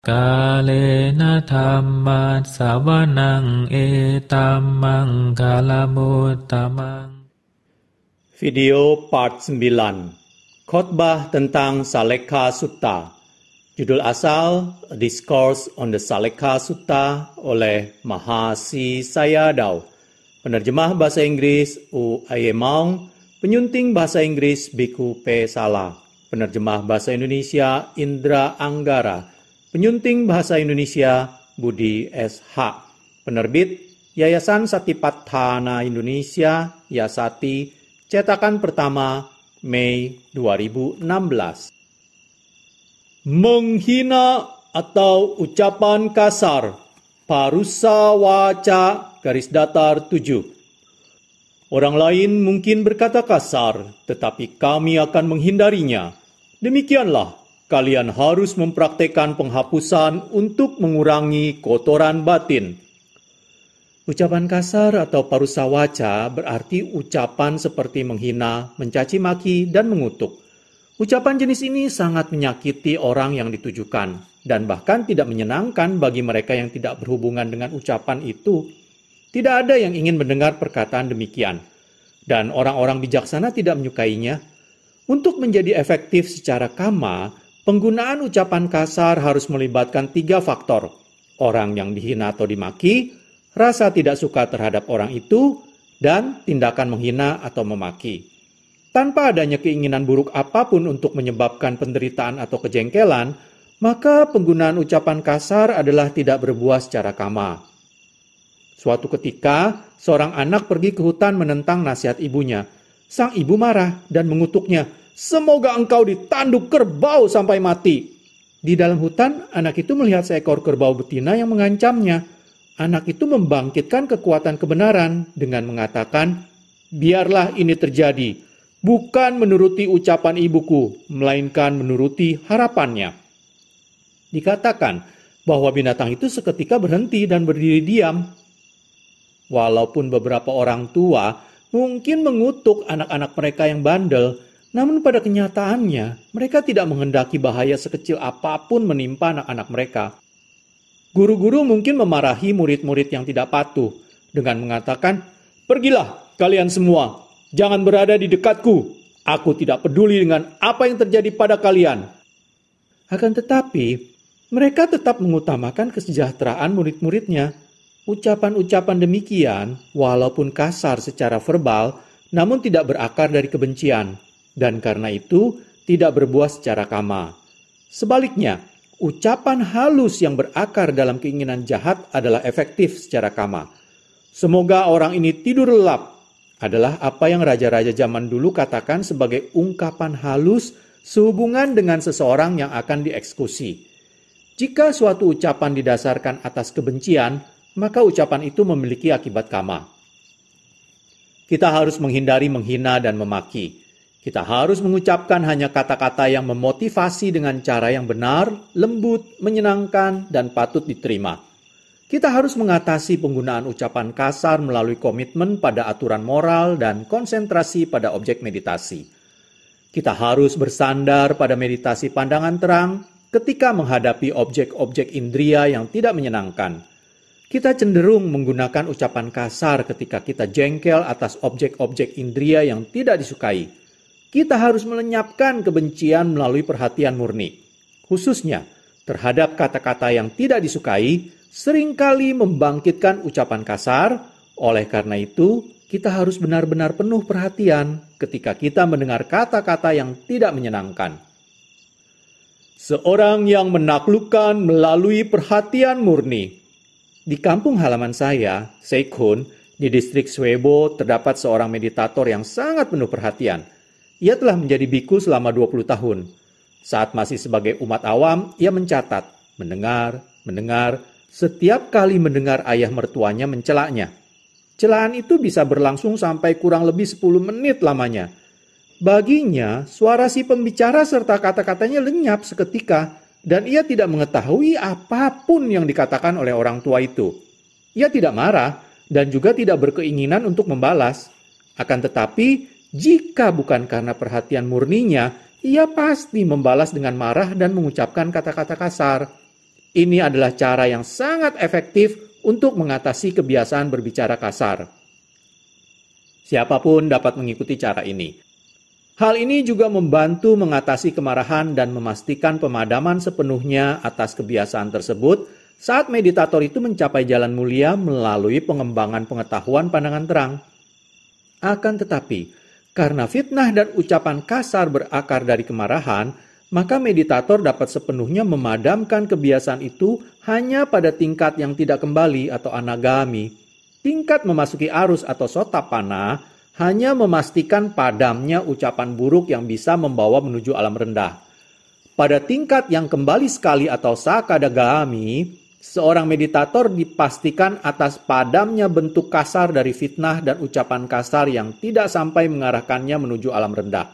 Kalena dhamma sawanang etamang kalamutamang. Video part 9. Khotbah tentang Salekha Sutta. Judul asal A Discourse on the Salekha Sutta oleh Mahasi Sayadaw. Penerjemah bahasa Inggris U. Ayemaung. Penyunting bahasa Inggris Biku P. Sala. Penerjemah bahasa Indonesia Indra Anggara. Penyunting bahasa Indonesia Budi S.H. Penerbit Yayasan Satipatthana Indonesia Yasati. Cetakan pertama Mei 2016. Menghina atau ucapan kasar. Parusa waca _7. Orang lain mungkin berkata kasar, tetapi kami akan menghindarinya. Demikianlah, kalian harus mempraktekkan penghapusan untuk mengurangi kotoran batin. Ucapan kasar atau parusa waca berarti ucapan seperti menghina, mencaci maki, dan mengutuk. Ucapan jenis ini sangat menyakiti orang yang ditujukan, dan bahkan tidak menyenangkan bagi mereka yang tidak berhubungan dengan ucapan itu. Tidak ada yang ingin mendengar perkataan demikian, dan orang-orang bijaksana tidak menyukainya. Untuk menjadi efektif secara kama, penggunaan ucapan kasar harus melibatkan 3 faktor. Orang yang dihina atau dimaki, rasa tidak suka terhadap orang itu, dan tindakan menghina atau memaki. Tanpa adanya keinginan buruk apapun untuk menyebabkan penderitaan atau kejengkelan, maka penggunaan ucapan kasar adalah tidak berbuah secara kama. Suatu ketika, seorang anak pergi ke hutan menentang nasihat ibunya. Sang ibu marah dan mengutuknya, "Semoga engkau ditanduk kerbau sampai mati." Di dalam hutan, anak itu melihat seekor kerbau betina yang mengancamnya. Anak itu membangkitkan kekuatan kebenaran dengan mengatakan, "Biarlah ini terjadi, bukan menuruti ucapan ibuku, melainkan menuruti harapannya." Dikatakan bahwa binatang itu seketika berhenti dan berdiri diam. Walaupun beberapa orang tua mungkin mengutuk anak-anak mereka yang bandel, namun pada kenyataannya mereka tidak menghendaki bahaya sekecil apapun menimpa anak-anak mereka. Guru-guru mungkin memarahi murid-murid yang tidak patuh dengan mengatakan, "Pergilah kalian semua, jangan berada di dekatku. Aku tidak peduli dengan apa yang terjadi pada kalian." Akan tetapi, mereka tetap mengutamakan kesejahteraan murid-muridnya. Ucapan-ucapan demikian, walaupun kasar secara verbal, namun tidak berakar dari kebencian, dan karena itu tidak berbuah secara kama. Sebaliknya, ucapan halus yang berakar dalam keinginan jahat adalah efektif secara kama. "Semoga orang ini tidur lelap," adalah apa yang raja-raja zaman dulu katakan sebagai ungkapan halus sehubungan dengan seseorang yang akan dieksekusi. Jika suatu ucapan didasarkan atas kebencian, maka ucapan itu memiliki akibat kama. Kita harus menghindari menghina dan memaki. Kita harus mengucapkan hanya kata-kata yang memotivasi dengan cara yang benar, lembut, menyenangkan, dan patut diterima. Kita harus mengatasi penggunaan ucapan kasar melalui komitmen pada aturan moral dan konsentrasi pada objek meditasi. Kita harus bersandar pada meditasi pandangan terang ketika menghadapi objek-objek indria yang tidak menyenangkan. Kita cenderung menggunakan ucapan kasar ketika kita jengkel atas objek-objek indria yang tidak disukai. Kita harus melenyapkan kebencian melalui perhatian murni. Khususnya terhadap kata-kata yang tidak disukai, seringkali membangkitkan ucapan kasar. Oleh karena itu, kita harus benar-benar penuh perhatian ketika kita mendengar kata-kata yang tidak menyenangkan. Seorang yang menaklukkan melalui perhatian murni. Di kampung halaman saya, Seikhun, di distrik Swebo, terdapat seorang meditator yang sangat penuh perhatian. Ia telah menjadi biku selama 20 tahun. Saat masih sebagai umat awam, ia mencatat, mendengar, setiap kali mendengar ayah mertuanya mencelaknya. Celaan itu bisa berlangsung sampai kurang lebih 10 menit lamanya. Baginya, suara si pembicara serta kata-katanya lenyap seketika, dan ia tidak mengetahui apapun yang dikatakan oleh orang tua itu. Ia tidak marah dan juga tidak berkeinginan untuk membalas. Akan tetapi, jika bukan karena perhatian murninya, ia pasti membalas dengan marah dan mengucapkan kata-kata kasar. Ini adalah cara yang sangat efektif untuk mengatasi kebiasaan berbicara kasar. Siapapun dapat mengikuti cara ini. Hal ini juga membantu mengatasi kemarahan dan memastikan pemadaman sepenuhnya atas kebiasaan tersebut saat meditator itu mencapai jalan mulia melalui pengembangan pengetahuan pandangan terang. Akan tetapi, karena fitnah dan ucapan kasar berakar dari kemarahan, maka meditator dapat sepenuhnya memadamkan kebiasaan itu hanya pada tingkat yang tidak kembali atau anagami. Tingkat memasuki arus atau sotapanna hanya memastikan padamnya ucapan buruk yang bisa membawa menuju alam rendah. Pada tingkat yang kembali sekali atau sakadagami, seorang meditator dipastikan atas padamnya bentuk kasar dari fitnah dan ucapan kasar yang tidak sampai mengarahkannya menuju alam rendah.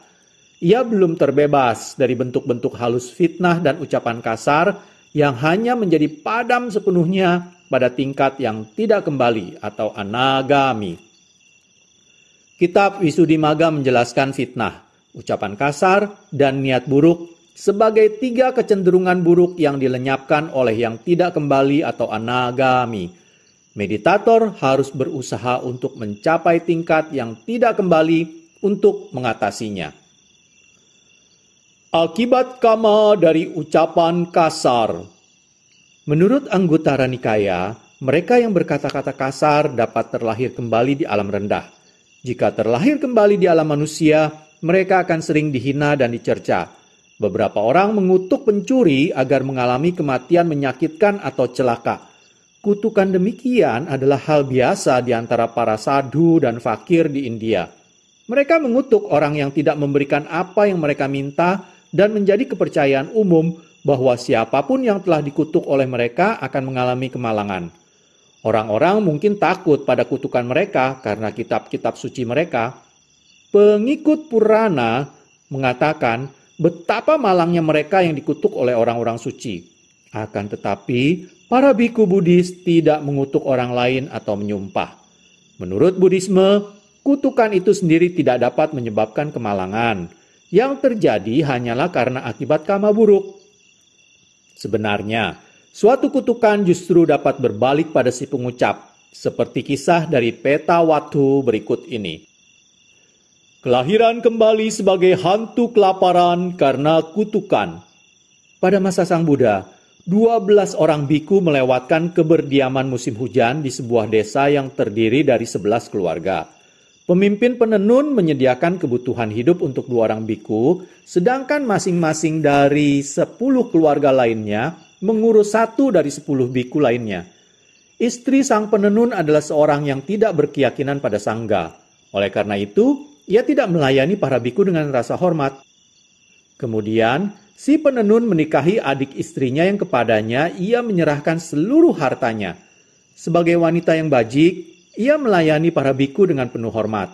Ia belum terbebas dari bentuk-bentuk halus fitnah dan ucapan kasar yang hanya menjadi padam sepenuhnya pada tingkat yang tidak kembali atau anagami. Kitab Visuddhimagga menjelaskan fitnah, ucapan kasar, dan niat buruk sebagai 3 kecenderungan buruk yang dilenyapkan oleh yang tidak kembali atau anagami. Meditator harus berusaha untuk mencapai tingkat yang tidak kembali untuk mengatasinya. Akibat kama dari ucapan kasar. Menurut Anguttara Nikaya, mereka yang berkata-kata kasar dapat terlahir kembali di alam rendah. Jika terlahir kembali di alam manusia, mereka akan sering dihina dan dicerca. Beberapa orang mengutuk pencuri agar mengalami kematian menyakitkan atau celaka. Kutukan demikian adalah hal biasa di antara para sadhu dan fakir di India. Mereka mengutuk orang yang tidak memberikan apa yang mereka minta dan menjadi kepercayaan umum bahwa siapapun yang telah dikutuk oleh mereka akan mengalami kemalangan. Orang-orang mungkin takut pada kutukan mereka karena kitab-kitab suci mereka. Pengikut Purana mengatakan betapa malangnya mereka yang dikutuk oleh orang-orang suci. Akan tetapi, para biku Buddhis tidak mengutuk orang lain atau menyumpah. Menurut Buddhisme, kutukan itu sendiri tidak dapat menyebabkan kemalangan. Yang terjadi hanyalah karena akibat karma buruk. Sebenarnya, suatu kutukan justru dapat berbalik pada si pengucap, seperti kisah dari Petawathu berikut ini. Kelahiran kembali sebagai hantu kelaparan karena kutukan. Pada masa Sang Buddha, 12 orang biku melewatkan keberdiaman musim hujan di sebuah desa yang terdiri dari 11 keluarga. Pemimpin penenun menyediakan kebutuhan hidup untuk 2 orang biku, sedangkan masing-masing dari 10 keluarga lainnya mengurus 1 dari 10 biku lainnya. Istri sang penenun adalah seorang yang tidak berkeyakinan pada sangga. Oleh karena itu, ia tidak melayani para biku dengan rasa hormat. Kemudian, si penenun menikahi adik istrinya yang kepadanya ia menyerahkan seluruh hartanya. Sebagai wanita yang bajik, ia melayani para biku dengan penuh hormat.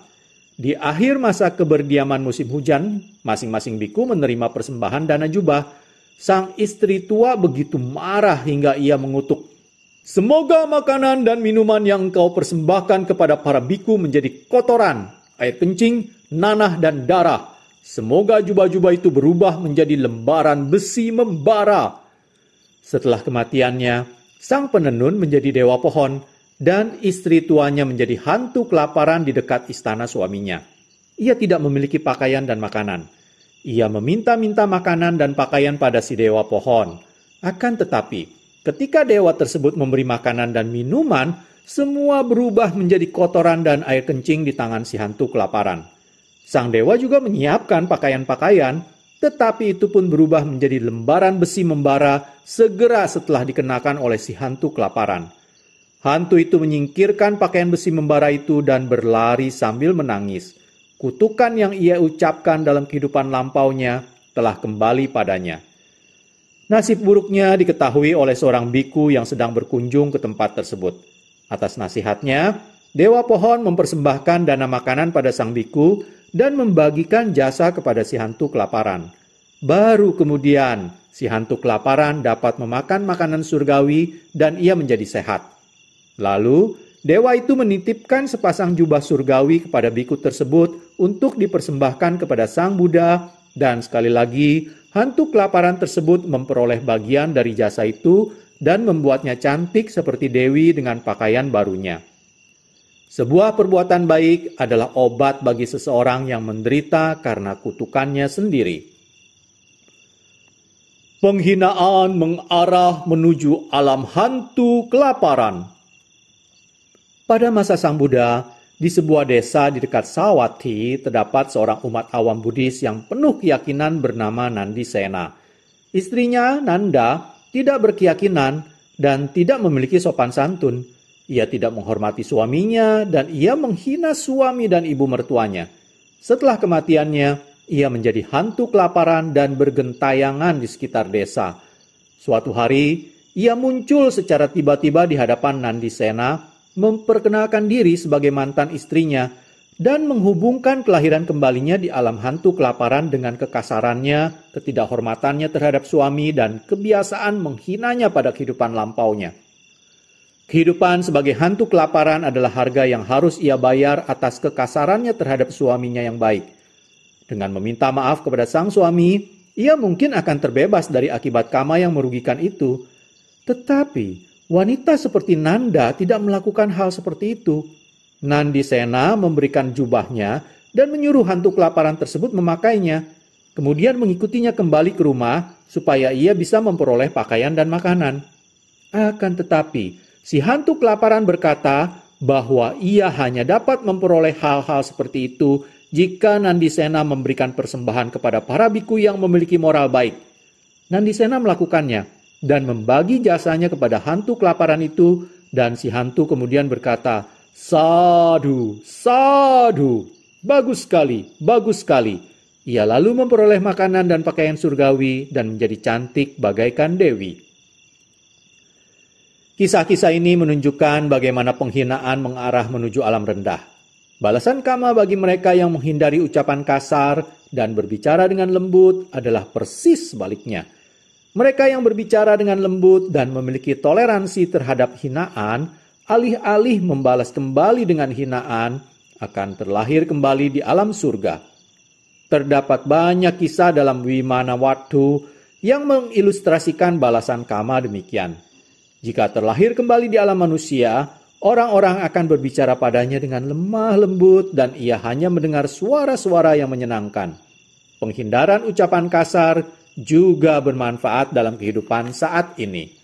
Di akhir masa keberdiaman musim hujan, masing-masing biku menerima persembahan dana jubah. Sang istri tua begitu marah hingga ia mengutuk, "Semoga makanan dan minuman yang engkau persembahkan kepada para biku menjadi kotoran, air kencing, nanah, dan darah. Semoga jubah-jubah itu berubah menjadi lembaran besi membara." Setelah kematiannya, sang penenun menjadi dewa pohon, dan istri tuanya menjadi hantu kelaparan di dekat istana suaminya. Ia tidak memiliki pakaian dan makanan. Ia meminta-minta makanan dan pakaian pada si dewa pohon. Akan tetapi, ketika dewa tersebut memberi makanan dan minuman, semua berubah menjadi kotoran dan air kencing di tangan si hantu kelaparan. Sang dewa juga menyiapkan pakaian-pakaian, tetapi itu pun berubah menjadi lembaran besi membara segera setelah dikenakan oleh si hantu kelaparan. Hantu itu menyingkirkan pakaian besi membara itu dan berlari sambil menangis. Kutukan yang ia ucapkan dalam kehidupan lampaunya telah kembali padanya. Nasib buruknya diketahui oleh seorang biku yang sedang berkunjung ke tempat tersebut. Atas nasihatnya, dewa pohon mempersembahkan dana makanan pada sang biku dan membagikan jasa kepada si hantu kelaparan. Baru kemudian, si hantu kelaparan dapat memakan makanan surgawi dan ia menjadi sehat. Lalu, dewa itu menitipkan sepasang jubah surgawi kepada biku tersebut untuk dipersembahkan kepada Sang Buddha, dan sekali lagi, hantu kelaparan tersebut memperoleh bagian dari jasa itu dan membuatnya cantik seperti Dewi dengan pakaian barunya. Sebuah perbuatan baik adalah obat bagi seseorang yang menderita karena kutukannya sendiri. Penghinaan mengarah menuju alam hantu kelaparan. Pada masa Sang Buddha, di sebuah desa di dekat Sawathi, terdapat seorang umat awam Buddhis yang penuh keyakinan bernama Nandi Sena. Istrinya, Nanda, tidak berkeyakinan dan tidak memiliki sopan santun. Ia tidak menghormati suaminya dan ia menghina suami dan ibu mertuanya. Setelah kematiannya, ia menjadi hantu kelaparan dan bergentayangan di sekitar desa. Suatu hari, ia muncul secara tiba-tiba di hadapan Nandi Sena, memperkenalkan diri sebagai mantan istrinya, dan menghubungkan kelahiran kembalinya di alam hantu kelaparan dengan kekasarannya, ketidakhormatannya terhadap suami, dan kebiasaan menghinanya pada kehidupan lampaunya. Kehidupan sebagai hantu kelaparan adalah harga yang harus ia bayar atas kekasarannya terhadap suaminya yang baik. Dengan meminta maaf kepada sang suami, ia mungkin akan terbebas dari akibat karma yang merugikan itu. Tetapi, wanita seperti Nanda tidak melakukan hal seperti itu. Nandi Sena memberikan jubahnya dan menyuruh hantu kelaparan tersebut memakainya. Kemudian mengikutinya kembali ke rumah supaya ia bisa memperoleh pakaian dan makanan. Akan tetapi, si hantu kelaparan berkata bahwa ia hanya dapat memperoleh hal-hal seperti itu jika Nandi Sena memberikan persembahan kepada para biku yang memiliki moral baik. Nandi Sena melakukannya dan membagi jasanya kepada hantu kelaparan itu, dan si hantu kemudian berkata, "Sadhu, sadhu, bagus sekali, bagus sekali." Ia lalu memperoleh makanan dan pakaian surgawi dan menjadi cantik bagaikan Dewi. Kisah-kisah ini menunjukkan bagaimana penghinaan mengarah menuju alam rendah. Balasan karma bagi mereka yang menghindari ucapan kasar dan berbicara dengan lembut adalah persis sebaliknya. Mereka yang berbicara dengan lembut dan memiliki toleransi terhadap hinaan, alih-alih membalas kembali dengan hinaan, akan terlahir kembali di alam surga. Terdapat banyak kisah dalam Wimanawatu yang mengilustrasikan balasan karma demikian. Jika terlahir kembali di alam manusia, orang-orang akan berbicara padanya dengan lemah lembut dan ia hanya mendengar suara-suara yang menyenangkan. Penghindaran ucapan kasar juga bermanfaat dalam kehidupan saat ini.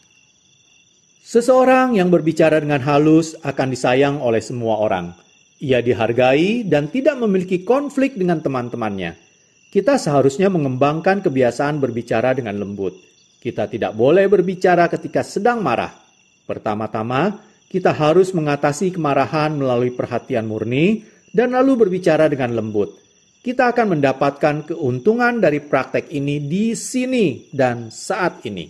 Seseorang yang berbicara dengan halus akan disayang oleh semua orang. Ia dihargai dan tidak memiliki konflik dengan teman-temannya. Kita seharusnya mengembangkan kebiasaan berbicara dengan lembut. Kita tidak boleh berbicara ketika sedang marah. Pertama-tama, kita harus mengatasi kemarahan melalui perhatian murni dan lalu berbicara dengan lembut. Kita akan mendapatkan keuntungan dari praktek ini di sini dan saat ini.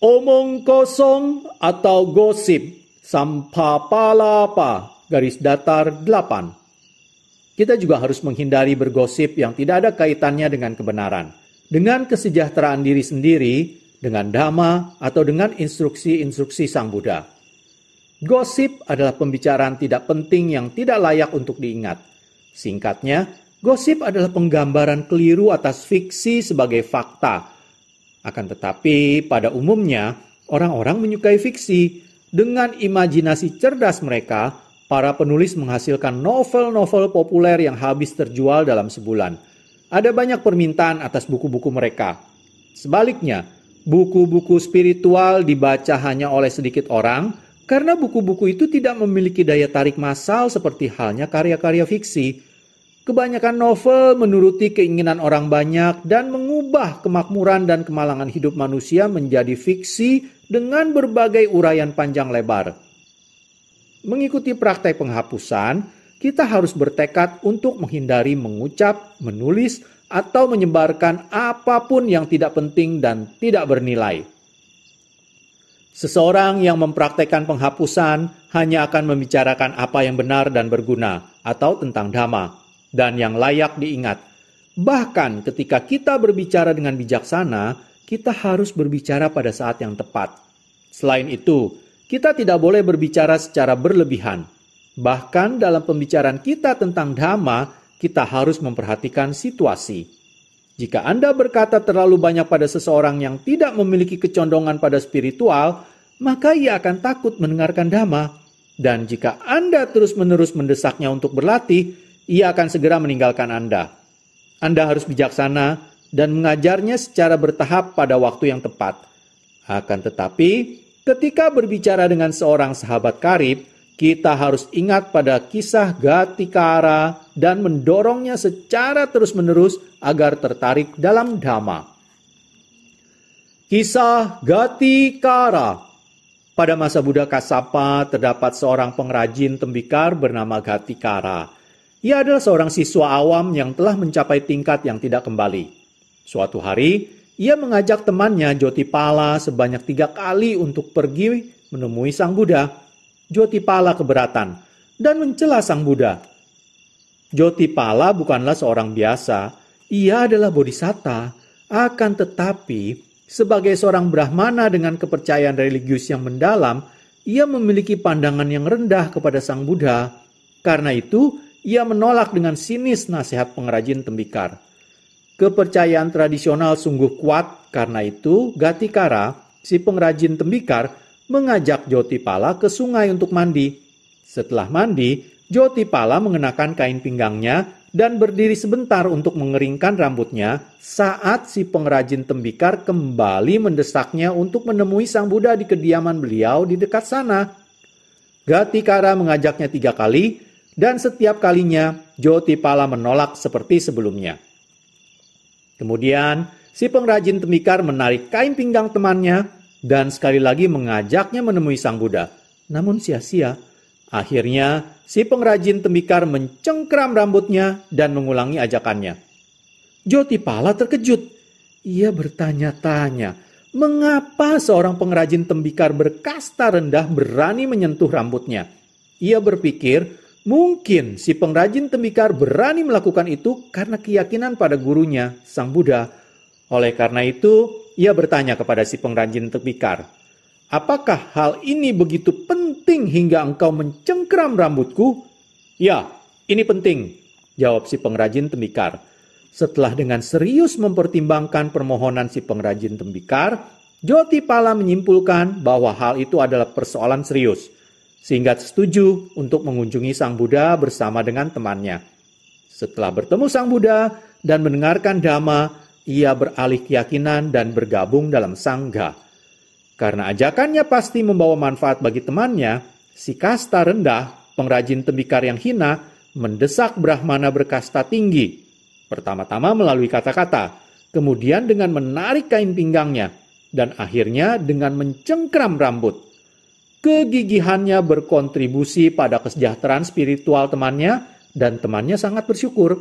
Omong kosong atau gosip, sampapalapa, garis datar 8. Kita juga harus menghindari bergosip yang tidak ada kaitannya dengan kebenaran, dengan kesejahteraan diri sendiri, dengan dhamma, atau dengan instruksi-instruksi Sang Buddha. Gosip adalah pembicaraan tidak penting yang tidak layak untuk diingat. Singkatnya, gosip adalah penggambaran keliru atas fiksi sebagai fakta. Akan tetapi, pada umumnya, orang-orang menyukai fiksi. Dengan imajinasi cerdas mereka, para penulis menghasilkan novel-novel populer yang habis terjual dalam sebulan. Ada banyak permintaan atas buku-buku mereka. Sebaliknya, buku-buku spiritual dibaca hanya oleh sedikit orang karena buku-buku itu tidak memiliki daya tarik massal seperti halnya karya-karya fiksi. Kebanyakan novel menuruti keinginan orang banyak dan mengubah kemakmuran dan kemalangan hidup manusia menjadi fiksi dengan berbagai uraian panjang lebar. Mengikuti praktek penghapusan, kita harus bertekad untuk menghindari mengucap, menulis, atau menyebarkan apapun yang tidak penting dan tidak bernilai. Seseorang yang mempraktekkan penghapusan hanya akan membicarakan apa yang benar dan berguna atau tentang dhamma dan yang layak diingat. Bahkan ketika kita berbicara dengan bijaksana, kita harus berbicara pada saat yang tepat. Selain itu, kita tidak boleh berbicara secara berlebihan. Bahkan dalam pembicaraan kita tentang dhamma, kita harus memperhatikan situasi. Jika Anda berkata terlalu banyak pada seseorang yang tidak memiliki kecondongan pada spiritual, maka ia akan takut mendengarkan Dhamma. Dan jika Anda terus-menerus mendesaknya untuk berlatih, ia akan segera meninggalkan Anda. Anda harus bijaksana dan mengajarnya secara bertahap pada waktu yang tepat. Akan tetapi, ketika berbicara dengan seorang sahabat karib, kita harus ingat pada kisah Gatikara dan mendorongnya secara terus-menerus agar tertarik dalam Dhamma. Kisah Gatikara. Pada masa Buddha Kassapa, terdapat seorang pengrajin tembikar bernama Gatikara. Ia adalah seorang siswa awam yang telah mencapai tingkat yang tidak kembali. Suatu hari, ia mengajak temannya Jotipala sebanyak 3 kali untuk pergi menemui Sang Buddha. Jotipala keberatan dan mencela Sang Buddha. Jotipala bukanlah seorang biasa, ia adalah bodhisatta. Akan tetapi, sebagai seorang Brahmana dengan kepercayaan religius yang mendalam, ia memiliki pandangan yang rendah kepada Sang Buddha. Karena itu, ia menolak dengan sinis nasihat pengrajin tembikar. Kepercayaan tradisional sungguh kuat, karena itu Gatikara, si pengrajin tembikar, mengajak Jotipala ke sungai untuk mandi. Setelah mandi, Jotipala mengenakan kain pinggangnya dan berdiri sebentar untuk mengeringkan rambutnya saat si pengrajin tembikar kembali mendesaknya untuk menemui Sang Buddha di kediaman beliau di dekat sana. Gatikara mengajaknya 3 kali dan setiap kalinya Jotipala menolak seperti sebelumnya. Kemudian si pengrajin tembikar menarik kain pinggang temannya dan sekali lagi mengajaknya menemui Sang Buddha. Namun sia-sia. Akhirnya, si pengrajin tembikar mencengkram rambutnya dan mengulangi ajakannya. Jotipala terkejut. Ia bertanya-tanya, mengapa seorang pengrajin tembikar berkasta rendah berani menyentuh rambutnya? Ia berpikir, mungkin si pengrajin tembikar berani melakukan itu karena keyakinan pada gurunya, Sang Buddha. Oleh karena itu, ia bertanya kepada si pengrajin tembikar, apakah hal ini begitu penting hingga engkau mencengkram rambutku? Ya, ini penting, jawab si pengrajin tembikar. Setelah dengan serius mempertimbangkan permohonan si pengrajin tembikar, Jotipala menyimpulkan bahwa hal itu adalah persoalan serius, sehingga setuju untuk mengunjungi Sang Buddha bersama dengan temannya. Setelah bertemu Sang Buddha dan mendengarkan Dhamma, ia beralih keyakinan dan bergabung dalam sangga. Karena ajakannya pasti membawa manfaat bagi temannya, si kasta rendah, pengrajin tembikar yang hina, mendesak Brahmana berkasta tinggi. Pertama-tama melalui kata-kata, kemudian dengan menarik kain pinggangnya, dan akhirnya dengan mencengkram rambut. Kegigihannya berkontribusi pada kesejahteraan spiritual temannya, dan temannya sangat bersyukur.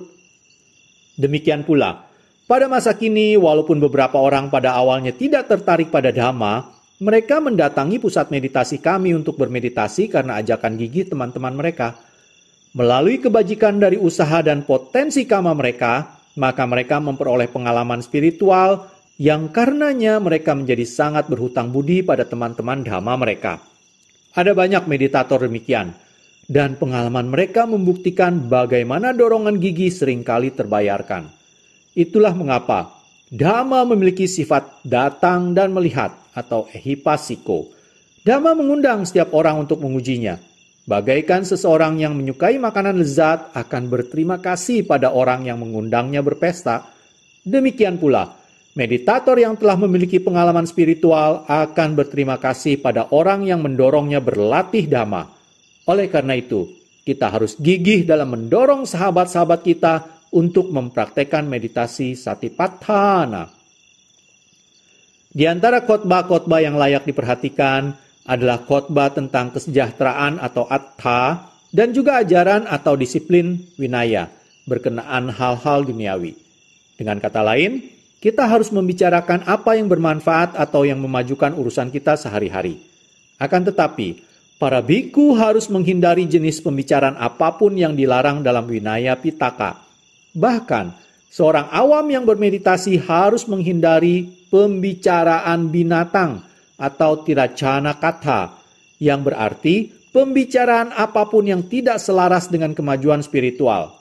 Demikian pula, pada masa kini, walaupun beberapa orang pada awalnya tidak tertarik pada Dhamma, mereka mendatangi pusat meditasi kami untuk bermeditasi karena ajakan gigih teman-teman mereka. Melalui kebajikan dari usaha dan potensi kama mereka, maka mereka memperoleh pengalaman spiritual yang karenanya mereka menjadi sangat berhutang budi pada teman-teman Dhamma mereka. Ada banyak meditator demikian, dan pengalaman mereka membuktikan bagaimana dorongan gigih seringkali terbayarkan. Itulah mengapa Dhamma memiliki sifat datang dan melihat atau ehipasiko. Dhamma mengundang setiap orang untuk mengujinya. Bagaikan seseorang yang menyukai makanan lezat akan berterima kasih pada orang yang mengundangnya berpesta. Demikian pula, meditator yang telah memiliki pengalaman spiritual akan berterima kasih pada orang yang mendorongnya berlatih Dhamma. Oleh karena itu, kita harus gigih dalam mendorong sahabat-sahabat kita untuk mempraktekkan meditasi Satipatthana. Di antara khotbah-khotbah yang layak diperhatikan adalah khotbah tentang kesejahteraan atau attha dan juga ajaran atau disiplin winaya berkenaan hal-hal duniawi. Dengan kata lain, kita harus membicarakan apa yang bermanfaat atau yang memajukan urusan kita sehari-hari. Akan tetapi, para biku harus menghindari jenis pembicaraan apapun yang dilarang dalam winaya Pitaka. Bahkan, seorang awam yang bermeditasi harus menghindari pembicaraan binatang atau tiracana kata, yang berarti pembicaraan apapun yang tidak selaras dengan kemajuan spiritual.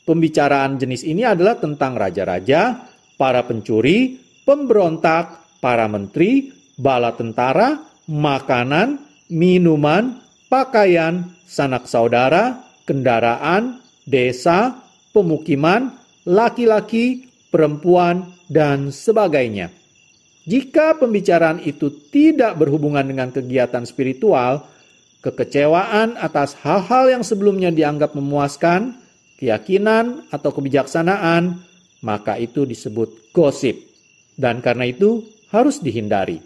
Pembicaraan jenis ini adalah tentang raja-raja, para pencuri, pemberontak, para menteri, bala tentara, makanan, minuman, pakaian, sanak saudara, kendaraan, desa, pemukiman, laki-laki, perempuan, dan sebagainya. Jika pembicaraan itu tidak berhubungan dengan kegiatan spiritual, kekecewaan atas hal-hal yang sebelumnya dianggap memuaskan, keyakinan atau kebijaksanaan, maka itu disebut gosip. Dan karena itu harus dihindari.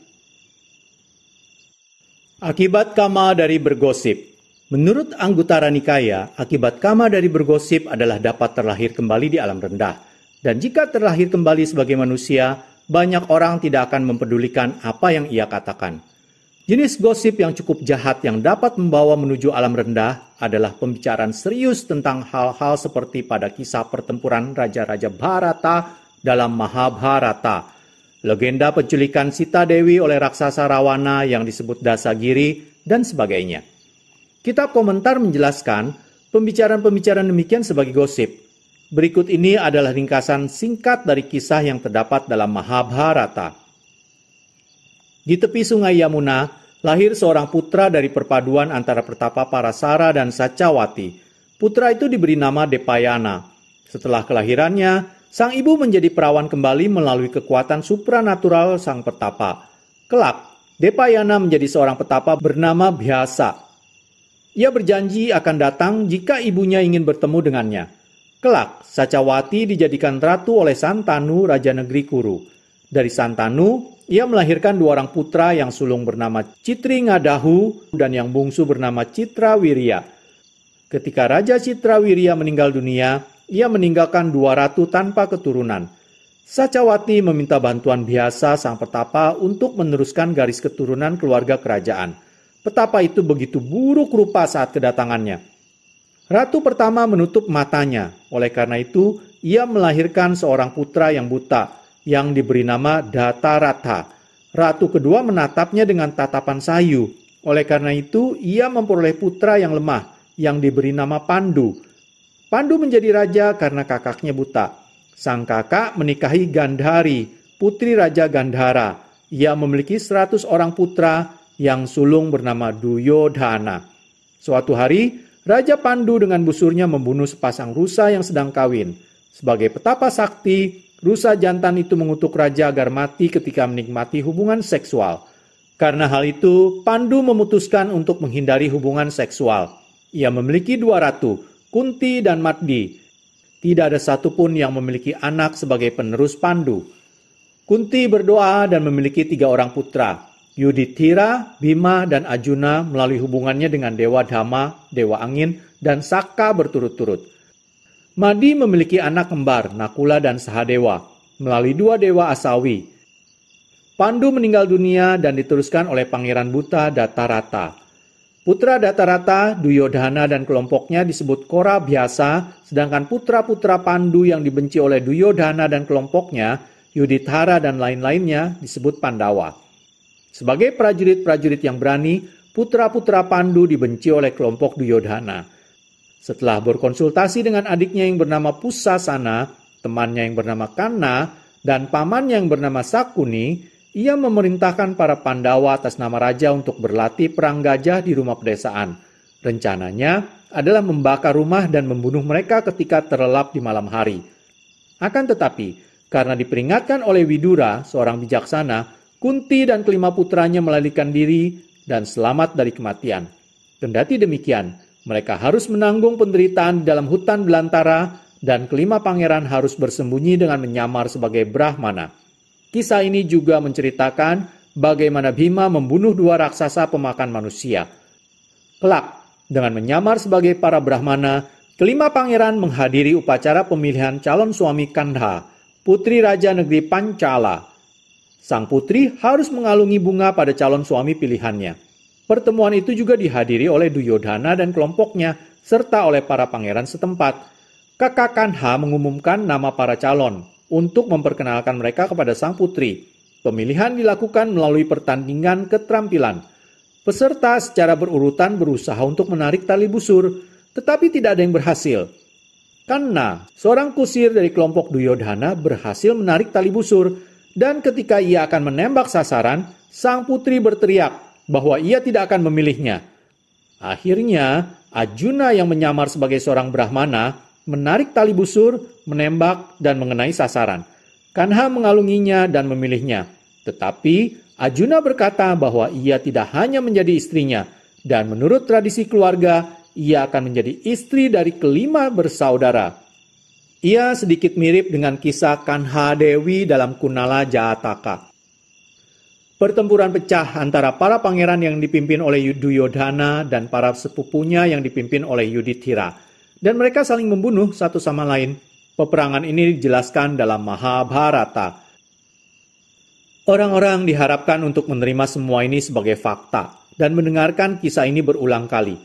Akibat kama dari bergosip. Menurut Anggutara Nikaya, akibat kama dari bergosip adalah dapat terlahir kembali di alam rendah. Dan jika terlahir kembali sebagai manusia, banyak orang tidak akan mempedulikan apa yang ia katakan. Jenis gosip yang cukup jahat yang dapat membawa menuju alam rendah adalah pembicaraan serius tentang hal-hal seperti pada kisah pertempuran Raja-Raja Bharata dalam Mahabharata, legenda penculikan Sita Dewi oleh raksasa Rawana yang disebut Dasagiri, dan sebagainya. Kitab komentar menjelaskan pembicaraan-pembicaraan demikian sebagai gosip. Berikut ini adalah ringkasan singkat dari kisah yang terdapat dalam Mahabharata. Di tepi sungai Yamuna, lahir seorang putra dari perpaduan antara pertapa Parasara dan Satyawati. Putra itu diberi nama Depayana. Setelah kelahirannya, sang ibu menjadi perawan kembali melalui kekuatan supranatural sang pertapa. Kelak, Depayana menjadi seorang petapa bernama Bhyasa. Ia berjanji akan datang jika ibunya ingin bertemu dengannya. Kelak, Satyawati dijadikan ratu oleh Santanu, Raja Negeri Kuru. Dari Santanu, ia melahirkan dua orang putra yang sulung bernama Citri Ngadahu dan yang bungsu bernama Citra Wirya. Ketika Raja Citra Wirya meninggal dunia, ia meninggalkan dua ratu tanpa keturunan. Satyawati meminta bantuan Bhyasa sang petapa untuk meneruskan garis keturunan keluarga kerajaan. Petapa itu begitu buruk rupa saat kedatangannya. Ratu pertama menutup matanya, oleh karena itu ia melahirkan seorang putra yang buta, yang diberi nama Datarata. Ratu kedua menatapnya dengan tatapan sayu. Oleh karena itu, ia memperoleh putra yang lemah, yang diberi nama Pandu. Pandu menjadi raja karena kakaknya buta. Sang kakak menikahi Gandhari, putri Raja Gandhara. Ia memiliki 100 orang putra yang sulung bernama Duyodhana. Suatu hari, Raja Pandu dengan busurnya membunuh sepasang rusa yang sedang kawin. Sebagai petapa sakti, rusa jantan itu mengutuk raja agar mati ketika menikmati hubungan seksual. Karena hal itu, Pandu memutuskan untuk menghindari hubungan seksual. Ia memiliki dua ratu, Kunti dan Maddi. Tidak ada satupun yang memiliki anak sebagai penerus Pandu. Kunti berdoa dan memiliki 3 orang putra, Yudhithira, Bima, dan Arjuna melalui hubungannya dengan Dewa Dhamma, Dewa Angin, dan Saka berturut-turut. Maddi memiliki anak kembar, Nakula dan Sahadewa, melalui 2 dewa Asawi. Pandu meninggal dunia dan diteruskan oleh Pangeran Buta Datarata. Putra Datarata, Duyodhana dan kelompoknya disebut Kora biasa, sedangkan putra-putra Pandu yang dibenci oleh Duyodhana dan kelompoknya, Yudhithara dan lain-lainnya disebut Pandawa. Sebagai prajurit-prajurit yang berani, putra-putra Pandu dibenci oleh kelompok Duyodhana. Setelah berkonsultasi dengan adiknya yang bernama Pusasana, temannya yang bernama Kanna, dan pamannya yang bernama Sakuni, ia memerintahkan para Pandawa atas nama raja untuk berlatih perang gajah di rumah pedesaan. Rencananya adalah membakar rumah dan membunuh mereka ketika terlelap di malam hari. Akan tetapi, karena diperingatkan oleh Widura, seorang bijaksana, Kunti dan kelima putranya melarikan diri dan selamat dari kematian. Kendati demikian, mereka harus menanggung penderitaan di dalam hutan belantara dan kelima pangeran harus bersembunyi dengan menyamar sebagai Brahmana. Kisah ini juga menceritakan bagaimana Bhima membunuh 2 raksasa pemakan manusia. Kelak, dengan menyamar sebagai para Brahmana, kelima pangeran menghadiri upacara pemilihan calon suami Kandha, putri Raja Negeri Pancala. Sang putri harus mengalungi bunga pada calon suami pilihannya. Pertemuan itu juga dihadiri oleh Duyodhana dan kelompoknya, serta oleh para pangeran setempat. Kakak Kandha mengumumkan nama para calon untuk memperkenalkan mereka kepada sang putri. Pemilihan dilakukan melalui pertandingan keterampilan. Peserta secara berurutan berusaha untuk menarik tali busur, tetapi tidak ada yang berhasil. Karena seorang kusir dari kelompok Duryodhana berhasil menarik tali busur, dan ketika ia akan menembak sasaran, sang putri berteriak bahwa ia tidak akan memilihnya. Akhirnya, Arjuna yang menyamar sebagai seorang Brahmana menarik tali busur, menembak, dan mengenai sasaran. Kanha mengalunginya dan memilihnya. Tetapi Arjuna berkata bahwa ia tidak hanya menjadi istrinya, dan menurut tradisi keluarga, ia akan menjadi istri dari kelima bersaudara. Ia sedikit mirip dengan kisah Kanha Dewi dalam Kunala Jataka. Pertempuran pecah antara para pangeran yang dipimpin oleh Duryodhana dan para sepupunya yang dipimpin oleh Yudhithira. Dan mereka saling membunuh satu sama lain. Peperangan ini dijelaskan dalam Mahabharata. Orang-orang diharapkan untuk menerima semua ini sebagai fakta dan mendengarkan kisah ini berulang kali.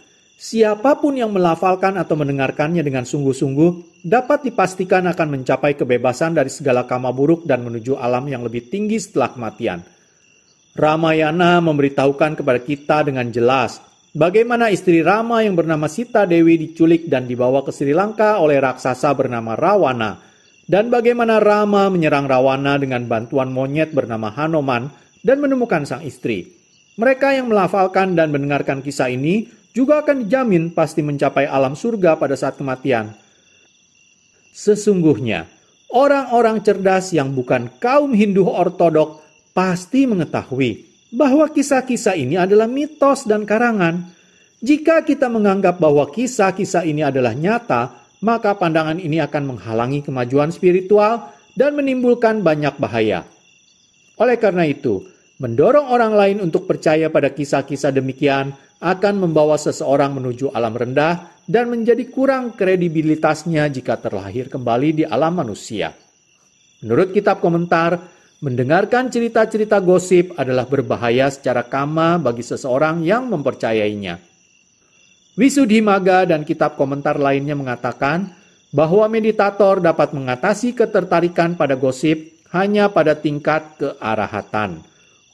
Siapapun yang melafalkan atau mendengarkannya dengan sungguh-sungguh dapat dipastikan akan mencapai kebebasan dari segala kama buruk dan menuju alam yang lebih tinggi setelah kematian. Ramayana memberitahukan kepada kita dengan jelas bagaimana istri Rama yang bernama Sita Dewi diculik dan dibawa ke Sri Lanka oleh raksasa bernama Rawana, dan bagaimana Rama menyerang Rawana dengan bantuan monyet bernama Hanuman dan menemukan sang istri. Mereka yang melafalkan dan mendengarkan kisah ini juga akan dijamin pasti mencapai alam surga pada saat kematian. Sesungguhnya, orang-orang cerdas yang bukan kaum Hindu ortodok pasti mengetahui bahwa kisah-kisah ini adalah mitos dan karangan. Jika kita menganggap bahwa kisah-kisah ini adalah nyata, maka pandangan ini akan menghalangi kemajuan spiritual dan menimbulkan banyak bahaya. Oleh karena itu, mendorong orang lain untuk percaya pada kisah-kisah demikian akan membawa seseorang menuju alam rendah dan menjadi kurang kredibilitasnya jika terlahir kembali di alam manusia. Menurut kitab komentar, mendengarkan cerita-cerita gosip adalah berbahaya secara kama bagi seseorang yang mempercayainya. Visuddhimagga dan kitab komentar lainnya mengatakan bahwa meditator dapat mengatasi ketertarikan pada gosip hanya pada tingkat kearahatan.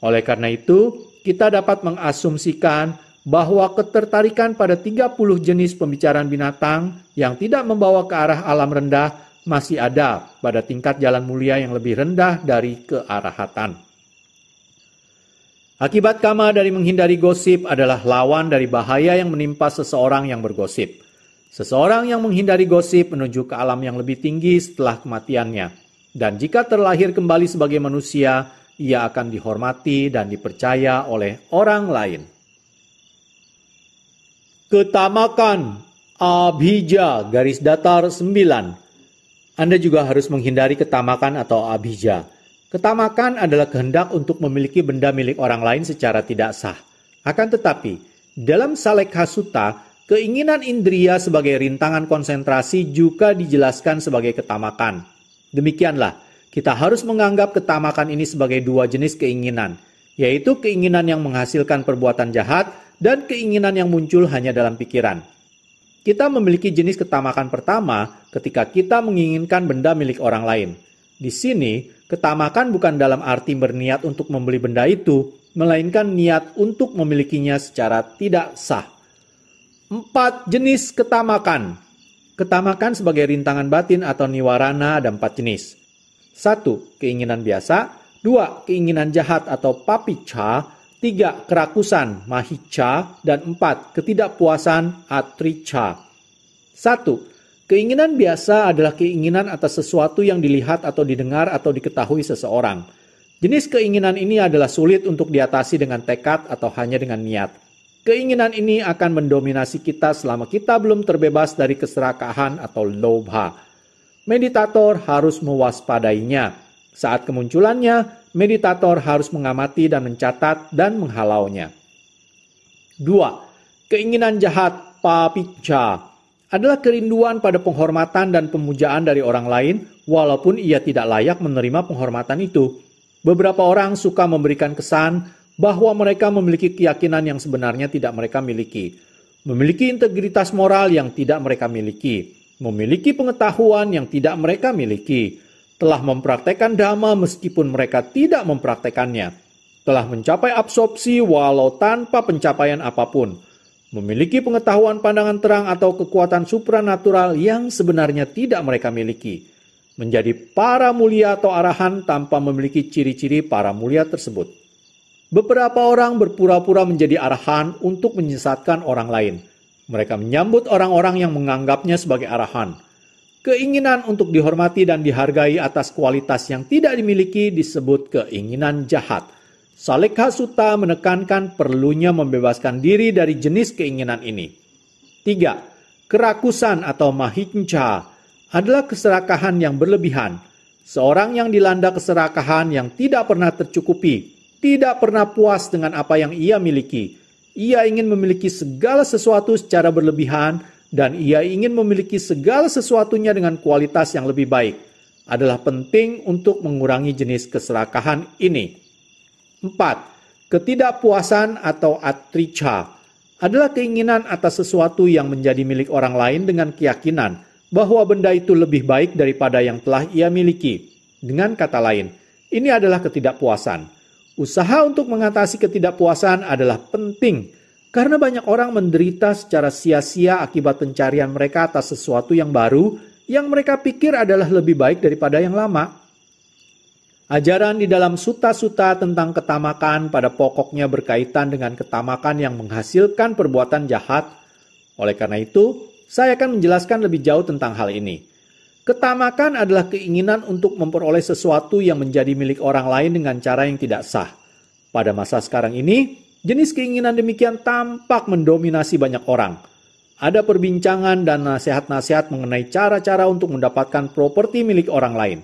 Oleh karena itu, kita dapat mengasumsikan bahwa ketertarikan pada 30 jenis pembicaraan binatang yang tidak membawa ke arah alam rendah masih ada pada tingkat jalan mulia yang lebih rendah dari kearahatan. Akibat kama dari menghindari gosip adalah lawan dari bahaya yang menimpa seseorang yang bergosip. Seseorang yang menghindari gosip menuju ke alam yang lebih tinggi setelah kematiannya. Dan jika terlahir kembali sebagai manusia, ia akan dihormati dan dipercaya oleh orang lain. Ketamakan Abhija _9. Anda juga harus menghindari ketamakan atau abhija. Ketamakan adalah kehendak untuk memiliki benda milik orang lain secara tidak sah. Akan tetapi, dalam Salekha Sutta, keinginan indria sebagai rintangan konsentrasi juga dijelaskan sebagai ketamakan. Demikianlah, kita harus menganggap ketamakan ini sebagai dua jenis keinginan, yaitu keinginan yang menghasilkan perbuatan jahat dan keinginan yang muncul hanya dalam pikiran. Kita memiliki jenis ketamakan pertama ketika kita menginginkan benda milik orang lain. Di sini, ketamakan bukan dalam arti berniat untuk membeli benda itu, melainkan niat untuk memilikinya secara tidak sah. 4 jenis ketamakan. Ketamakan sebagai rintangan batin atau niwarana ada 4 jenis. 1. Keinginan biasa. 2. Keinginan jahat atau papicha. 3. Kerakusan, mahicha. Dan 4. Ketidakpuasan, atricha. 1. Keinginan biasa adalah keinginan atas sesuatu yang dilihat atau didengar atau diketahui seseorang. Jenis keinginan ini adalah sulit untuk diatasi dengan tekad atau hanya dengan niat. Keinginan ini akan mendominasi kita selama kita belum terbebas dari keserakahan atau lobha. Meditator harus mewaspadainya. Saat kemunculannya, meditator harus mengamati dan mencatat dan menghalaunya. 2. Keinginan jahat, papicha, adalah kerinduan pada penghormatan dan pemujaan dari orang lain, walaupun ia tidak layak menerima penghormatan itu. Beberapa orang suka memberikan kesan bahwa mereka memiliki keyakinan yang sebenarnya tidak mereka miliki, memiliki integritas moral yang tidak mereka miliki, memiliki pengetahuan yang tidak mereka miliki, telah mempraktekkan dhamma meskipun mereka tidak mempraktekannya, telah mencapai absorpsi walau tanpa pencapaian apapun. memiliki pengetahuan pandangan terang atau kekuatan supranatural yang sebenarnya tidak mereka miliki, menjadi para mulia atau arahan tanpa memiliki ciri-ciri para mulia tersebut. Beberapa orang berpura-pura menjadi arahan untuk menyesatkan orang lain. Mereka menyambut orang-orang yang menganggapnya sebagai arahan. Keinginan untuk dihormati dan dihargai atas kualitas yang tidak dimiliki disebut keinginan jahat. Salekha Sutta menekankan perlunya membebaskan diri dari jenis keinginan ini. 3. Kerakusan atau mahinca adalah keserakahan yang berlebihan. Seorang yang dilanda keserakahan yang tidak pernah tercukupi, tidak pernah puas dengan apa yang ia miliki. Ia ingin memiliki segala sesuatu secara berlebihan dan ia ingin memiliki segala sesuatunya dengan kualitas yang lebih baik. Adalah penting untuk mengurangi jenis keserakahan ini. 4. Ketidakpuasan atau atricha adalah keinginan atas sesuatu yang menjadi milik orang lain dengan keyakinan bahwa benda itu lebih baik daripada yang telah ia miliki. Dengan kata lain, ini adalah ketidakpuasan. Usaha untuk mengatasi ketidakpuasan adalah penting karena banyak orang menderita secara sia-sia akibat pencarian mereka atas sesuatu yang baru yang mereka pikir adalah lebih baik daripada yang lama. Ajaran di dalam sutta-sutta tentang ketamakan pada pokoknya berkaitan dengan ketamakan yang menghasilkan perbuatan jahat. Oleh karena itu, saya akan menjelaskan lebih jauh tentang hal ini. Ketamakan adalah keinginan untuk memperoleh sesuatu yang menjadi milik orang lain dengan cara yang tidak sah. Pada masa sekarang ini, jenis keinginan demikian tampak mendominasi banyak orang. Ada perbincangan dan nasihat-nasihat mengenai cara-cara untuk mendapatkan properti milik orang lain.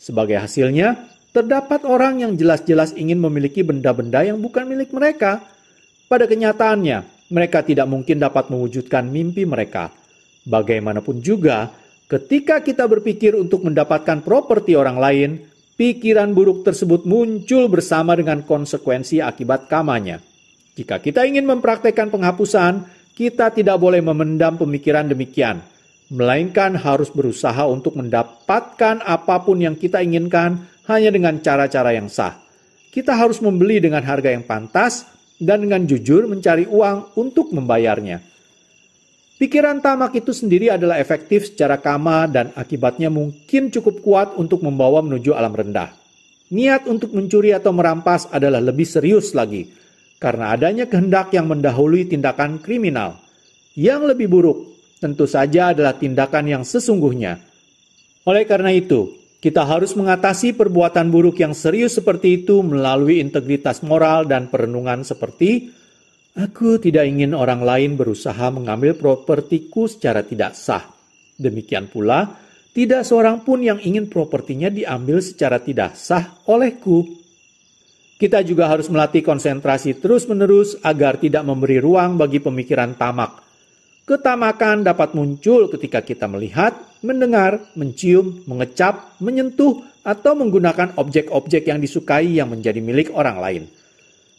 Sebagai hasilnya, terdapat orang yang jelas-jelas ingin memiliki benda-benda yang bukan milik mereka. Pada kenyataannya, mereka tidak mungkin dapat mewujudkan mimpi mereka. Bagaimanapun juga, ketika kita berpikir untuk mendapatkan properti orang lain, pikiran buruk tersebut muncul bersama dengan konsekuensi akibat kamanya. Jika kita ingin mempraktekkan penghapusan, kita tidak boleh memendam pemikiran demikian, melainkan harus berusaha untuk mendapatkan apapun yang kita inginkan hanya dengan cara-cara yang sah. Kita harus membeli dengan harga yang pantas dan dengan jujur mencari uang untuk membayarnya. Pikiran tamak itu sendiri adalah efektif secara kama dan akibatnya mungkin cukup kuat untuk membawa menuju alam rendah. Niat untuk mencuri atau merampas adalah lebih serius lagi, karena adanya kehendak yang mendahului tindakan kriminal. Yang lebih buruk tentu saja adalah tindakan yang sesungguhnya. Oleh karena itu, kita harus mengatasi perbuatan buruk yang serius seperti itu melalui integritas moral dan perenungan seperti, aku tidak ingin orang lain berusaha mengambil propertiku secara tidak sah. Demikian pula, tidak seorang pun yang ingin propertinya diambil secara tidak sah olehku. Kita juga harus melatih konsentrasi terus-menerus agar tidak memberi ruang bagi pemikiran tamak. Ketamakan dapat muncul ketika kita melihat, mendengar, mencium, mengecap, menyentuh, atau menggunakan objek-objek yang disukai yang menjadi milik orang lain.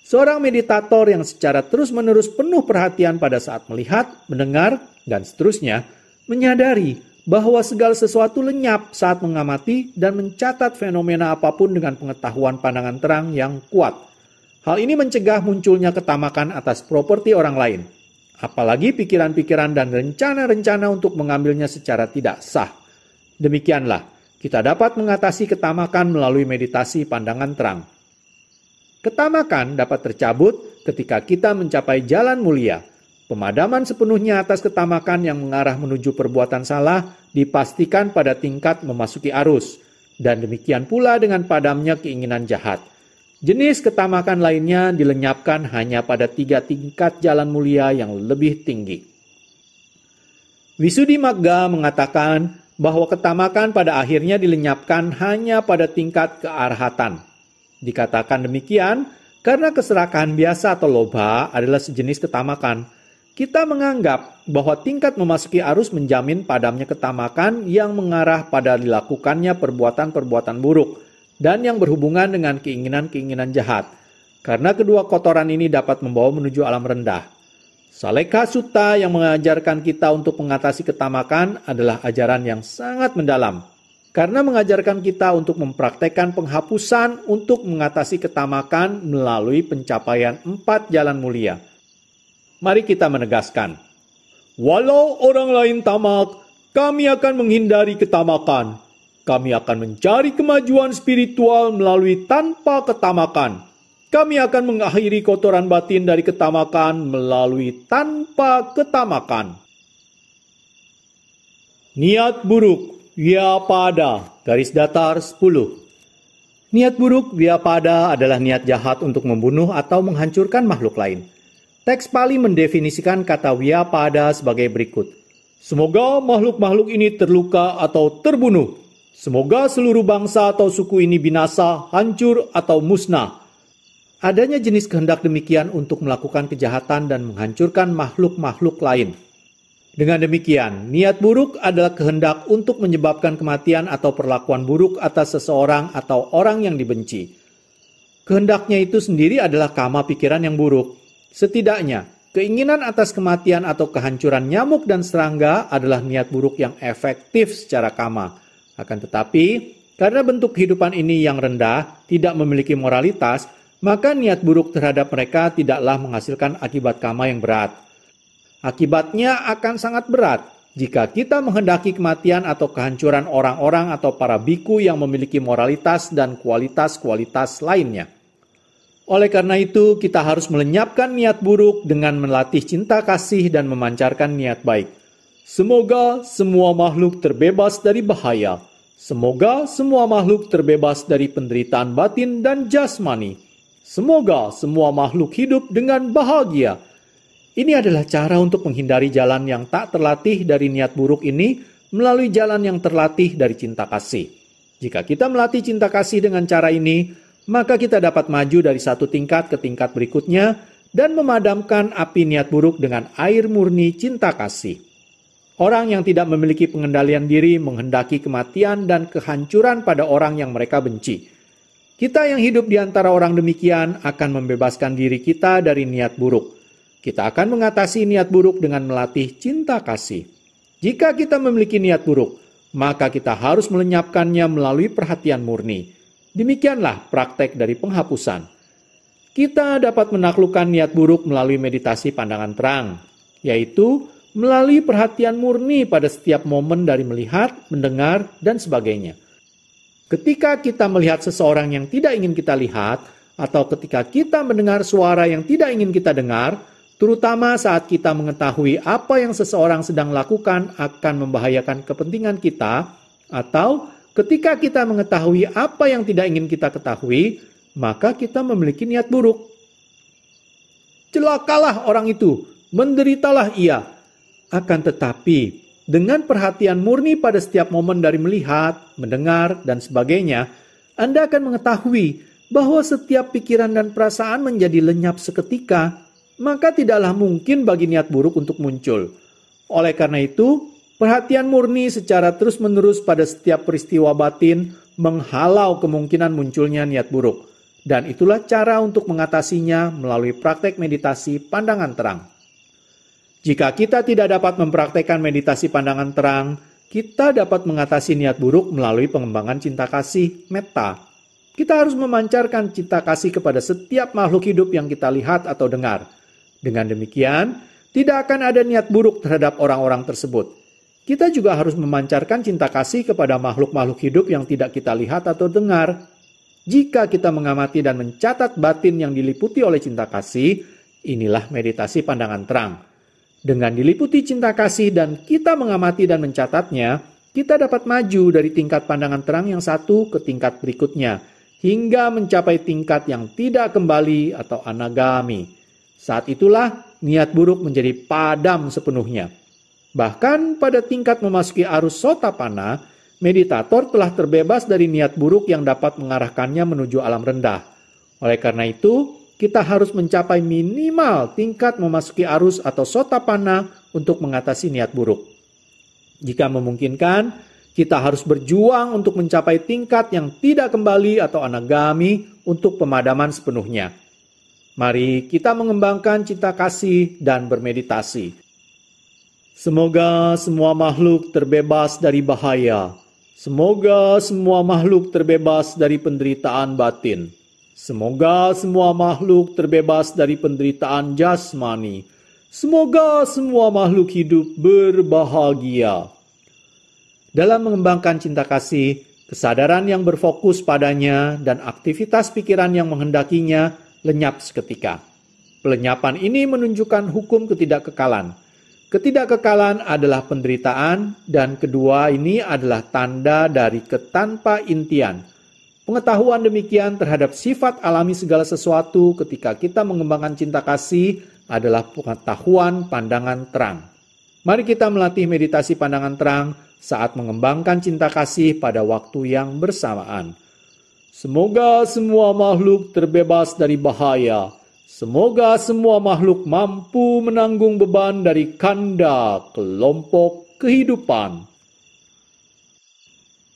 Seorang meditator yang secara terus-menerus penuh perhatian pada saat melihat, mendengar, dan seterusnya, menyadari bahwa segala sesuatu lenyap saat mengamati dan mencatat fenomena apapun dengan pengetahuan pandangan terang yang kuat. Hal ini mencegah munculnya ketamakan atas properti orang lain. Apalagi pikiran-pikiran dan rencana-rencana untuk mengambilnya secara tidak sah. Demikianlah, kita dapat mengatasi ketamakan melalui meditasi pandangan terang. Ketamakan dapat tercabut ketika kita mencapai jalan mulia. Pemadaman sepenuhnya atas ketamakan yang mengarah menuju perbuatan salah dipastikan pada tingkat memasuki arus. Dan demikian pula dengan padamnya keinginan jahat. Jenis ketamakan lainnya dilenyapkan hanya pada 3 tingkat jalan mulia yang lebih tinggi. Visuddhimagga mengatakan bahwa ketamakan pada akhirnya dilenyapkan hanya pada tingkat kearhatan. Dikatakan demikian karena keserakahan biasa atau lobha adalah sejenis ketamakan. Kita menganggap bahwa tingkat memasuki arus menjamin padamnya ketamakan yang mengarah pada dilakukannya perbuatan-perbuatan buruk dan yang berhubungan dengan keinginan-keinginan jahat, karena kedua kotoran ini dapat membawa menuju alam rendah. Salekha Sutta yang mengajarkan kita untuk mengatasi ketamakan adalah ajaran yang sangat mendalam, karena mengajarkan kita untuk mempraktekkan penghapusan untuk mengatasi ketamakan melalui pencapaian 4 jalan mulia. Mari kita menegaskan. Walau orang lain tamak, kami akan menghindari ketamakan. Kami akan mencari kemajuan spiritual melalui tanpa ketamakan. Kami akan mengakhiri kotoran batin dari ketamakan melalui tanpa ketamakan. Niat buruk, vyapada, garis datar 10. Niat buruk, vyapada adalah niat jahat untuk membunuh atau menghancurkan makhluk lain. Teks Pali mendefinisikan kata vyapada sebagai berikut. Semoga makhluk-makhluk ini terluka atau terbunuh. Semoga seluruh bangsa atau suku ini binasa, hancur atau musnah. Adanya jenis kehendak demikian untuk melakukan kejahatan dan menghancurkan makhluk-makhluk lain. Dengan demikian, niat buruk adalah kehendak untuk menyebabkan kematian atau perlakuan buruk atas seseorang atau orang yang dibenci. Kehendaknya itu sendiri adalah kama pikiran yang buruk. Setidaknya, keinginan atas kematian atau kehancuran nyamuk dan serangga adalah niat buruk yang efektif secara kama. Akan tetapi, karena bentuk kehidupan ini yang rendah, tidak memiliki moralitas, maka niat buruk terhadap mereka tidaklah menghasilkan akibat kama yang berat. Akibatnya akan sangat berat jika kita menghendaki kematian atau kehancuran orang-orang atau para biku yang memiliki moralitas dan kualitas-kualitas lainnya. Oleh karena itu, kita harus melenyapkan niat buruk dengan melatih cinta kasih dan memancarkan niat baik. Semoga semua makhluk terbebas dari bahaya. Semoga semua makhluk terbebas dari penderitaan batin dan jasmani. Semoga semua makhluk hidup dengan bahagia. Ini adalah cara untuk menghindari jalan yang tak terlatih dari niat buruk ini melalui jalan yang terlatih dari cinta kasih. Jika kita melatih cinta kasih dengan cara ini, maka kita dapat maju dari satu tingkat ke tingkat berikutnya dan memadamkan api niat buruk dengan air murni cinta kasih. Orang yang tidak memiliki pengendalian diri menghendaki kematian dan kehancuran pada orang yang mereka benci. Kita yang hidup di antara orang demikian akan membebaskan diri kita dari niat buruk. Kita akan mengatasi niat buruk dengan melatih cinta kasih. Jika kita memiliki niat buruk, maka kita harus melenyapkannya melalui perhatian murni. Demikianlah praktek dari penghapusan. Kita dapat menaklukkan niat buruk melalui meditasi pandangan terang, yaitu melalui perhatian murni pada setiap momen dari melihat, mendengar, dan sebagainya. Ketika kita melihat seseorang yang tidak ingin kita lihat, atau ketika kita mendengar suara yang tidak ingin kita dengar, terutama saat kita mengetahui apa yang seseorang sedang lakukan akan membahayakan kepentingan kita, atau ketika kita mengetahui apa yang tidak ingin kita ketahui, maka kita memiliki niat buruk. Celakalah orang itu, menderitalah ia. Akan tetapi, dengan perhatian murni pada setiap momen dari melihat, mendengar, dan sebagainya, Anda akan mengetahui bahwa setiap pikiran dan perasaan menjadi lenyap seketika, maka tidaklah mungkin bagi niat buruk untuk muncul. Oleh karena itu, perhatian murni secara terus-menerus pada setiap peristiwa batin menghalau kemungkinan munculnya niat buruk. Dan itulah cara untuk mengatasinya melalui praktek meditasi pandangan terang. Jika kita tidak dapat mempraktekkan meditasi pandangan terang, kita dapat mengatasi niat buruk melalui pengembangan cinta kasih, metta. Kita harus memancarkan cinta kasih kepada setiap makhluk hidup yang kita lihat atau dengar. Dengan demikian, tidak akan ada niat buruk terhadap orang-orang tersebut. Kita juga harus memancarkan cinta kasih kepada makhluk-makhluk hidup yang tidak kita lihat atau dengar. Jika kita mengamati dan mencatat batin yang diliputi oleh cinta kasih, inilah meditasi pandangan terang. Dengan diliputi cinta kasih dan kita mengamati dan mencatatnya, kita dapat maju dari tingkat pandangan terang yang satu ke tingkat berikutnya, hingga mencapai tingkat yang tidak kembali atau anagami. Saat itulah niat buruk menjadi padam sepenuhnya. Bahkan pada tingkat memasuki arus sotapanna, meditator telah terbebas dari niat buruk yang dapat mengarahkannya menuju alam rendah. Oleh karena itu, kita harus mencapai minimal tingkat memasuki arus atau sotapanna untuk mengatasi niat buruk. Jika memungkinkan, kita harus berjuang untuk mencapai tingkat yang tidak kembali atau anagami untuk pemadaman sepenuhnya. Mari kita mengembangkan cinta kasih dan bermeditasi. Semoga semua makhluk terbebas dari bahaya. Semoga semua makhluk terbebas dari penderitaan batin. Semoga semua makhluk terbebas dari penderitaan jasmani. Semoga semua makhluk hidup berbahagia. Dalam mengembangkan cinta kasih, kesadaran yang berfokus padanya dan aktivitas pikiran yang menghendakinya lenyap seketika. Pelenyapan ini menunjukkan hukum ketidakkekalan. Ketidakkekalan adalah penderitaan, dan kedua ini adalah tanda dari ketanpa intian. Pengetahuan demikian terhadap sifat alami segala sesuatu ketika kita mengembangkan cinta kasih adalah pengetahuan pandangan terang. Mari kita melatih meditasi pandangan terang saat mengembangkan cinta kasih pada waktu yang bersamaan. Semoga semua makhluk terbebas dari bahaya. Semoga semua makhluk mampu menanggung beban dari kanda kelompok kehidupan.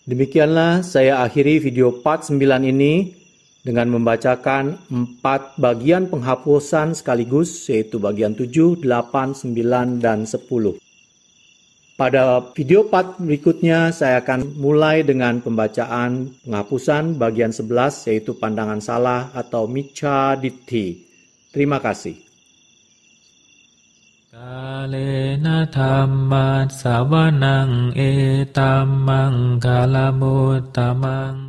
Demikianlah saya akhiri video part 9 ini dengan membacakan 4 bagian penghapusan sekaligus, yaitu bagian 7, 8, 9, dan 10. Pada video part berikutnya saya akan mulai dengan pembacaan penghapusan bagian 11, yaitu pandangan salah atau micca ditthi. Terima kasih. Kalena dhamma savanang etammang kalamutamang